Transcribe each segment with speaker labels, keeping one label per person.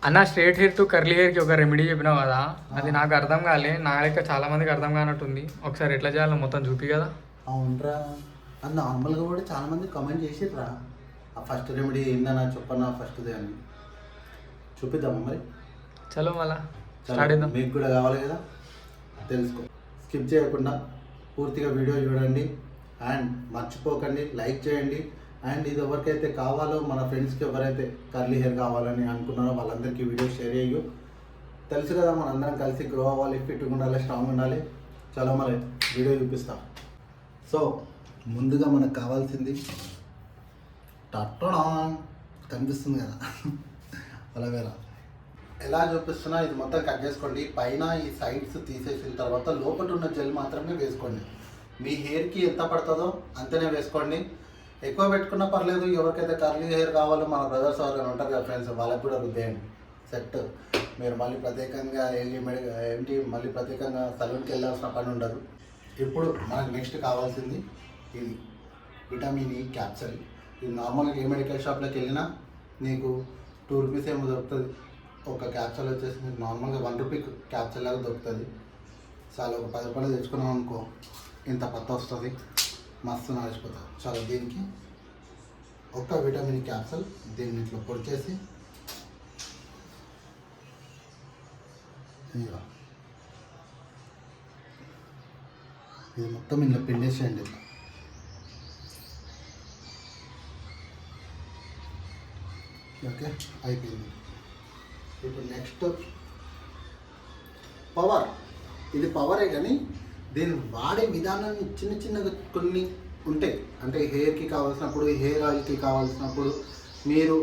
Speaker 1: అన్న straight hair to curly హెయిర్కి ఒక రెమెడీ చెప్పినావు కదా, అది నాకు అర్థం కాలే. నా లెక్క చాలా మందికి అర్థం కానట్టుంది. ఒకసారి ఎట్లా చేయాలో మొత్తం చూపి కదా.
Speaker 2: అవునరా, అది నార్మల్గా కూడా చాలా మంది కామెంట్ చేసిర్రా. ఆ ఫస్ట్ రెమెడీ ఏందన్నా చెప్పన్నా ఫస్ట్దే అని. చూపిద్దామా మరి?
Speaker 1: చలో మళ్ళా స్టార్ట్ చేద్దాం.
Speaker 2: మీకు కూడా కావాలి కదా, తెలుసుకో. స్కిప్ చేయకుండా పూర్తిగా వీడియో చూడండి అండ్ మర్చిపోకండి లైక్ చేయండి. అండ్ ఇది ఎవరికైతే కావాలో, మన ఫ్రెండ్స్కి ఎవరైతే కర్లీ హెయిర్ కావాలని అనుకున్నారో వాళ్ళందరికీ వీడియో షేర్ చేయు. తెలుసు కదా, మనందరం కలిసి గ్రో అవ్వాలి, ఫిట్గా ఉండాలి, స్ట్రాంగ్ ఉండాలి. చలో మరి వీడియో చూపిస్తాం. సో ముందుగా మనకు కావాల్సింది టట్టడా కనిపిస్తుంది కదా అలవేరా. ఎలా చూపిస్తున్నా ఇది మొత్తం కట్ చేసుకోండి. పైన ఈ సైడ్స్ తీసేసిన తర్వాత లోపల ఉన్న జెల్ మాత్రమే వేసుకోండి. మీ హెయిర్కి ఎంత పడుతుందో అంతనే వేసుకోండి. ఎక్కువ పెట్టుకున్నా పర్లేదు. ఎవరికైతే కర్లీ హెయిర్ కావాలో మన బ్రదర్స్ ఎవరైనా ఉంటారు కదా ఫ్రెండ్స్, వాళ్ళకి కూడా రుద్దేయండి సెట్. మీరు మళ్ళీ ప్రత్యేకంగా మళ్ళీ ప్రత్యేకంగా సలూన్కి వెళ్ళాల్సిన పని ఉండదు. ఇప్పుడు మనకు నెక్స్ట్ కావాల్సింది ఇది విటమిన్ ఈ క్యాప్సూల్. ఇది నార్మల్గా ఏ మెడికల్ షాప్లోకి వెళ్ళినా నీకు 2 రూపీస్ ఏమో దొరుకుతుంది. ఒక క్యాప్సూల్ వచ్చేసి మీకు నార్మల్గా 1 రూపీ క్యాప్సూల్ లాగా దొరుకుతుంది. చాలా ఒక 10 రూపాయలు తెచ్చుకున్నాం అనుకో, ఇంత పత్త వస్తుంది, మస్తు నడిచిపోతుంది. చాలా దీనికి ఒక విటమిన్ క్యాప్సూల్ దీన్ని ఇట్లా పొడి చేసి ఇది మొత్తం ఇలా పిండేసేయండి. ఇట్లా ఓకే అయిపోయింది. ఇప్పుడు నెక్స్ట్ పవర్. ఇది పవరే కానీ దీన్ని వాడే విధానాన్ని చిన్న చిన్నగా కొన్ని ఉంటాయి. అంటే హెయిర్కి కావాల్సినప్పుడు, హెయిర్ ఆయిల్కి కావాల్సినప్పుడు, మీరు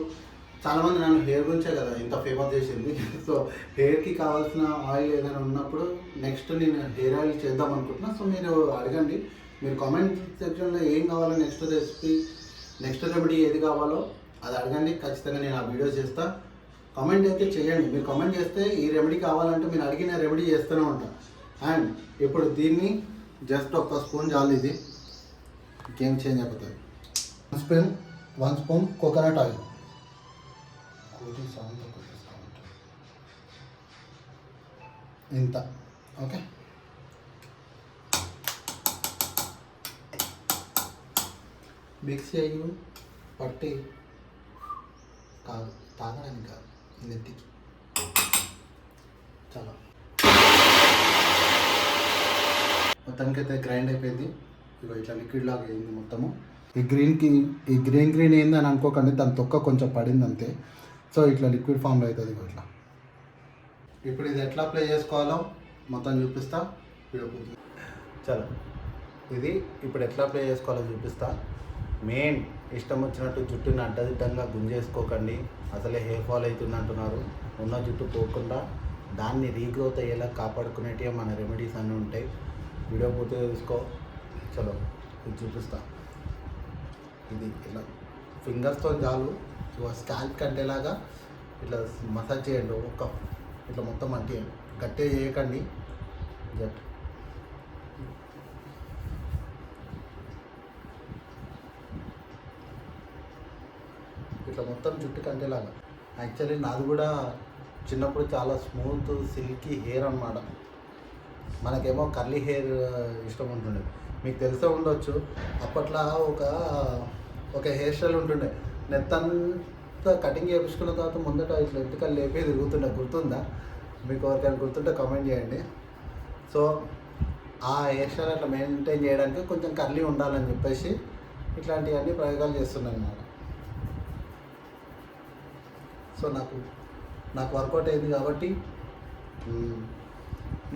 Speaker 2: చాలామంది నన్ను హెయిర్ గురించే కదా ఇంత ఫేమస్ చేసింది. సో హెయిర్కి కావాల్సిన ఆయిల్ ఏదైనా ఉన్నప్పుడు నెక్స్ట్ నేను హెయిర్ ఆయిల్ చేద్దాం అనుకుంటున్నా. సో మీరు అడగండి, మీరు కామెంట్ సెక్షన్లో ఏం కావాలో, నెక్స్ట్ రెసిపీ, నెక్స్ట్ రెమెడీ ఏది కావాలో అది అడగండి. ఖచ్చితంగా నేను ఆ వీడియో చేస్తాను. కామెంట్ అయితే చేయండి. మీరు కామెంట్ చేస్తే ఈ రెమెడీ కావాలంటే మీరు అడిగిన రెమెడీ చేస్తూనే ఉంటాను. అండ్ ఇప్పుడు దీన్ని జస్ట్ ఒక స్పూన్ చాలు, ఇది గేమ్ చేంజ్ అయిపోతుంది. 1 స్పూన్ కోకోనట్ ఆయిల్. ఇంత ఓకే. మిక్స్ అయ్యి పట్టి కాదు, తాగడానికి కాదు, నెత్తికి. చాలా మొత్తానికి అయితే గ్రైండ్ అయిపోయింది. ఇక ఇట్లా లిక్విడ్ లాగా అయింది మొత్తము. ఈ గ్రీన్ ఏందని అనుకోకండి, దాని తొక్క కొంచెం పడింది అంతే. సో ఇట్లా లిక్విడ్ ఫామ్లో అవుతుంది ఇట్లా. ఇప్పుడు ఇది ఎట్లా అప్లై చేసుకోవాలో మొత్తం చూపిస్తా. చాలా ఇది ఇప్పుడు ఎట్లా అప్లై చేసుకోవాలో చూపిస్తా. మెయిన్ ఇష్టం వచ్చినట్టు జుట్టుని అడ్డదిడ్డంగా గుంజేసుకోకండి. అసలే హెయిర్ ఫాల్ అవుతుంది అంటున్నారు. ఉన్న జుట్టు పోకుండా దాన్ని రీగ్రోత్ అయ్యేలా కాపాడుకునేటివి మన రెమెడీస్ అన్నీ ఉంటాయి. వీడియో పూర్తిగా చూసుకో. చలో ఇది చూపిస్తా. ఇది ఇలా ఫింగర్స్తో చాలు, స్కాల్ప్ కంటేలాగా ఇట్లా మసాజ్ చేయండి. ఇట్లా మొత్తం అంటేయండి, గట్టిగా చేయకండి. జట్ ఇట్లా మొత్తం జుట్టు కంటేలాగా. యాక్చువల్లీ నాది కూడా చిన్నప్పుడు చాలా స్మూత్ సిల్కీ హెయిర్ అన్నమాట. మనకేమో కర్లీ హెయిర్ ఇష్టం ఉంటుండే. మీకు తెలిసే ఉండొచ్చు, అప్పట్లో ఒక హెయిర్ స్టైల్ ఉంటుండే. నెత్తంతా కటింగ్ చేయించుకున్న తర్వాత ముందట ఇట్లా ఎంటికలు లేపి తిరుగుతుండే. గుర్తుందా? మీకు ఎవరికైనా గుర్తుంటే కామెంట్ చేయండి. సో ఆ హెయిర్ స్టైల్ అట్లా మెయింటైన్ చేయడానికి కొంచెం కర్లీ ఉండాలని చెప్పేసి ఇట్లాంటివన్నీ ప్రయోగాలు చేస్తున్నాను అన్నమాట. సో నాకు వర్కౌట్ అయింది కాబట్టి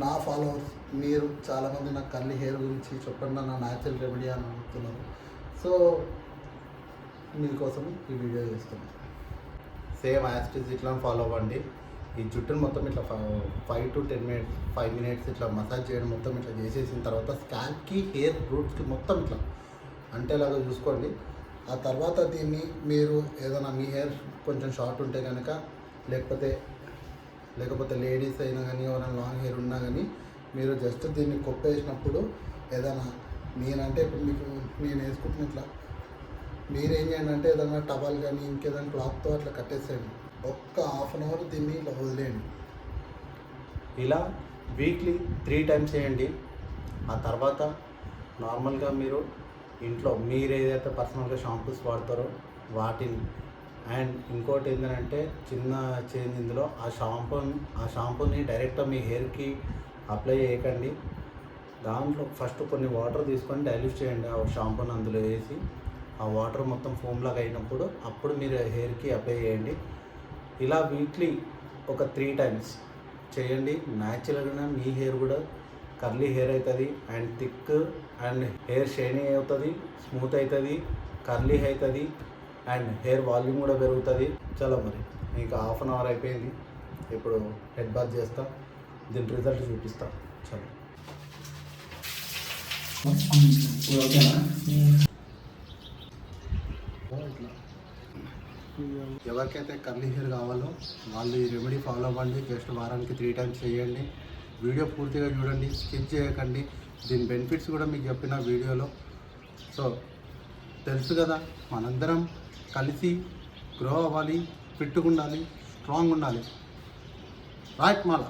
Speaker 2: నా ఫాలోవర్స్ మీరు చాలామంది నాకు కర్లీ హెయిర్ గురించి చెప్పండి, నా న్యాచురల్ రెమెడీ అని అడుగుతున్నారు. సో మీకోసం ఈ వీడియో చేస్తున్నాను. సేమ్ యాస్టిస్ ఇట్లా ఫాలో అవ్వండి. ఈ జుట్టును మొత్తం ఇట్లా 5 to 10 minutes ఇట్లా మసాజ్ చేయడం మొత్తం ఇట్లా చేసేసిన తర్వాత స్కాల్ప్కి, హెయిర్ రూట్స్కి మొత్తం ఇట్లా అంటేలాగా చూసుకోండి. ఆ తర్వాత దీన్ని మీరు ఏదైనా మీ హెయిర్ కొంచెం షార్ట్ ఉంటే కనుక, లేకపోతే లేడీస్ అయినా కానీ ఎవరైనా లాంగ్ హెయిర్ ఉన్నా కానీ మీరు జస్ట్ దీన్ని కొప్పేసినప్పుడు ఏదైనా నేనంటే ఇప్పుడు మీకు నేను వేసుకుంటున్న ఇట్లా మీరేం చేయండి అంటే ఏదైనా టవల్ కానీ ఇంకేదైనా క్లాత్తో అట్లా కట్టేసేయండి. ఒక్క హాఫ్ అన్ అవర్ దీన్ని ఇలా వదిలేయండి.
Speaker 3: ఇలా వీక్లీ 3 టైమ్స్ చేయండి. ఆ తర్వాత నార్మల్గా మీరు ఇంట్లో మీరు ఏదైతే పర్సనల్గా షాంపూస్ వాడతారో వాటిని, అండ్ ఇంకోటి ఏంటంటే చిన్న చేంజ్ ఇందులో, ఆ షాంపూని డైరెక్ట్గా మీ హెయిర్కి అప్లై చేయకండి. దాంట్లో ఫస్ట్ కొన్ని వాటర్ తీసుకొని డైల్యూట్ చేయండి. ఆ షాంపూని అందులో వేసి ఆ వాటర్ మొత్తం ఫోమ్ లాగా అయినప్పుడు అప్పుడు మీరు హెయిర్కి అప్లై చేయండి. ఇలా వీక్లీ ఒక 3 టైమ్స్ చేయండి. న్యాచురల్గా మీ హెయిర్ కూడా కర్లీ హెయిర్ అవుతుంది, and thick and hair shiny అవుతుంది, స్మూత్ అవుతుంది, కర్లీ అవుతుంది, అండ్ హెయిర్ వాల్యూమ్ కూడా పెరుగుతుంది. చలో మరి ఇంకా హాఫ్ అన్ అవర్ అయిపోయింది. ఇప్పుడు హెడ్ బాత్ చేస్తా, దీని రిజల్ట్ చూపిస్తా. చలో.
Speaker 2: ఇట్లా ఎవరికైతే కర్లీ హెయిర్ కావాలో వాళ్ళు ఈ రెమెడీ ఫాలో అవ్వండి. జస్ట్ వారానికి 3 టైమ్స్ చేయండి. వీడియో పూర్తిగా చూడండి, స్కిప్ చేయకండి. దీని బెనిఫిట్స్ కూడా మీకు చెప్పిన వీడియోలో. సో తెలుసు కదా, మనందరం కలిసి గ్రో అవ్వాలి, ఫిట్గా ఉండాలి, స్ట్రాంగ్ ఉండాలి. రైట్ మాలా.